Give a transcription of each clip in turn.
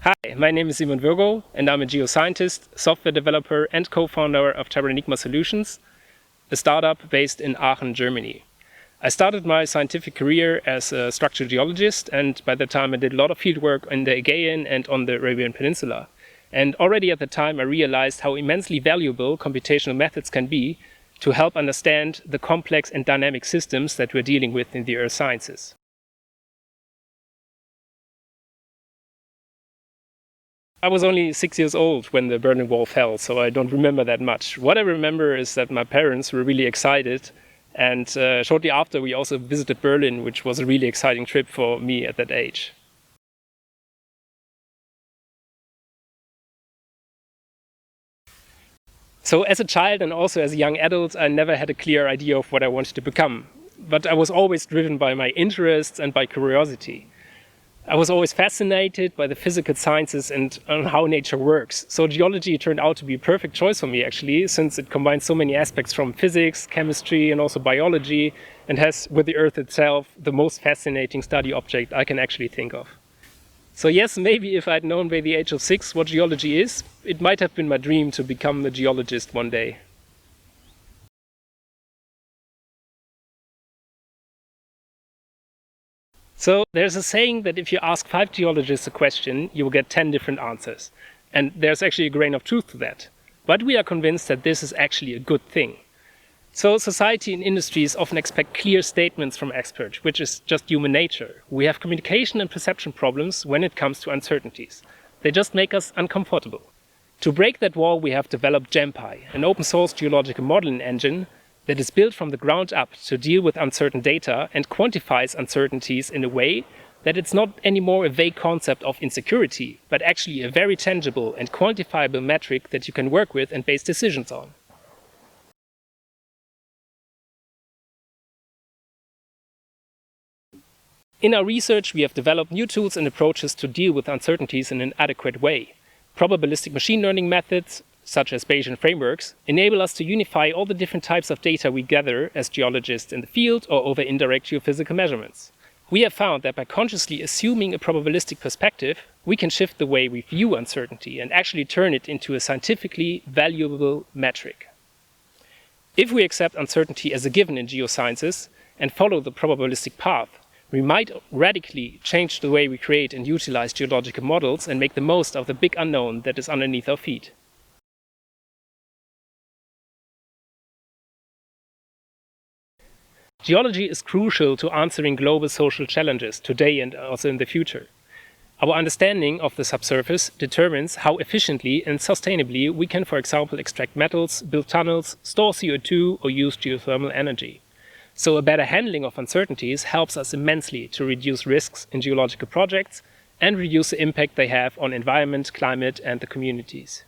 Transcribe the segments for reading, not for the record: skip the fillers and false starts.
Hi, my name is Virgo, and I'm a geoscientist, software developer, and co-founder of Terranigma Solutions, a startup based in Aachen, Germany. I started my scientific career as a structural geologist, and by that time I did a lot of fieldwork in the Aegean and on the Arabian Peninsula. And already at the time I realized how immensely valuable computational methods can be to help understand the complex and dynamic systems that we're dealing with in the earth sciences. I was only 6 years old when the Berlin Wall fell, so I don't remember that much. What I remember is that my parents were really excited, and shortly after we also visited Berlin, which was a really exciting trip for me at that age. So as a child and also as a young adult, I never had a clear idea of what I wanted to become. But I was always driven by my interests and by curiosity. I was always fascinated by the physical sciences and on how nature works. So geology turned out to be a perfect choice for me, actually, since it combines so many aspects from physics, chemistry, and also biology, and has, with the Earth itself, the most fascinating study object I can actually think of. So yes, maybe if I'd known by the age of 6 what geology is, it might have been my dream to become a geologist one day. So there's a saying that if you ask 5 geologists a question, you will get 10 different answers. And there's actually a grain of truth to that. But we are convinced that this is actually a good thing. So society and industries often expect clear statements from experts, which is just human nature. We have communication and perception problems when it comes to uncertainties. They just make us uncomfortable. To break that wall, we have developed GenPy, an open source geological modeling engine that is built from the ground up to deal with uncertain data and quantifies uncertainties in a way that it's not anymore a vague concept of insecurity, but actually a very tangible and quantifiable metric that you can work with and base decisions on. In our research, we have developed new tools and approaches to deal with uncertainties in an adequate way. Probabilistic machine learning methods, such as Bayesian frameworks, enable us to unify all the different types of data we gather as geologists in the field or over indirect geophysical measurements. We have found that by consciously assuming a probabilistic perspective, we can shift the way we view uncertainty and actually turn it into a scientifically valuable metric. If we accept uncertainty as a given in geosciences and follow the probabilistic path, we might radically change the way we create and utilize geological models and make the most of the big unknown that is underneath our feet. Geology is crucial to answering global social challenges today and also in the future. Our understanding of the subsurface determines how efficiently and sustainably we can, for example, extract metals, build tunnels, store CO2, or use geothermal energy. So a better handling of uncertainties helps us immensely to reduce risks in geological projects and reduce the impact they have on environment, climate, and the communities.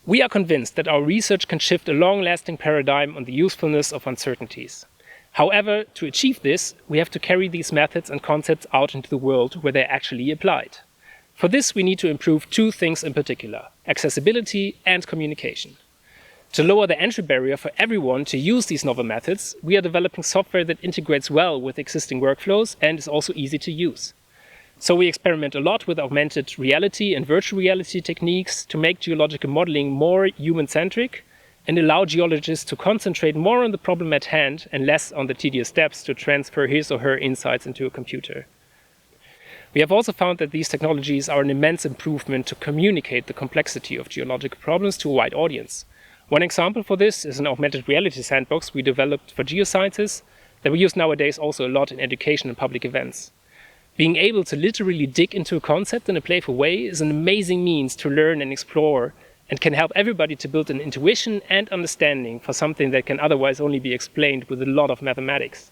We are convinced that our research can shift a long-lasting paradigm on the usefulness of uncertainties. However, to achieve this, we have to carry these methods and concepts out into the world where they're actually applied. For this, we need to improve 2 things in particular: accessibility and communication. To lower the entry barrier for everyone to use these novel methods, we are developing software that integrates well with existing workflows and is also easy to use. So we experiment a lot with augmented reality and virtual reality techniques to make geological modeling more human-centric and allow geologists to concentrate more on the problem at hand and less on the tedious steps to transfer his or her insights into a computer. We have also found that these technologies are an immense improvement to communicate the complexity of geological problems to a wide audience. One example for this is an augmented reality sandbox we developed for geosciences that we use nowadays also a lot in education and public events. Being able to literally dig into a concept in a playful way is an amazing means to learn and explore and can help everybody to build an intuition and understanding for something that can otherwise only be explained with a lot of mathematics.